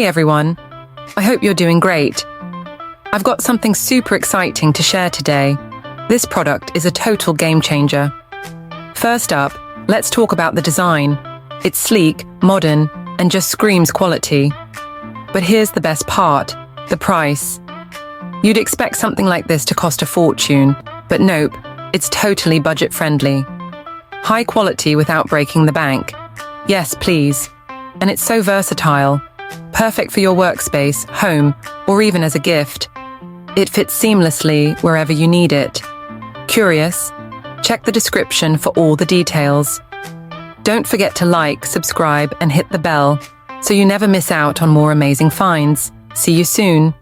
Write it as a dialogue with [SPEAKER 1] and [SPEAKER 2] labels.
[SPEAKER 1] Hey everyone, I hope you're doing great. I've got something super exciting to share today. This product is a total game changer. First up, let's talk about the design. It's sleek, modern, and just screams quality. But here's the best part, the price. You'd expect something like this to cost a fortune, but nope, it's totally budget-friendly. High quality without breaking the bank. Yes, please. And it's so versatile. Perfect for your workspace, home, or even as a gift. It fits seamlessly wherever you need it. Curious? Check the description for all the details. Don't forget to like, subscribe, and hit the bell so you never miss out on more amazing finds. See you soon.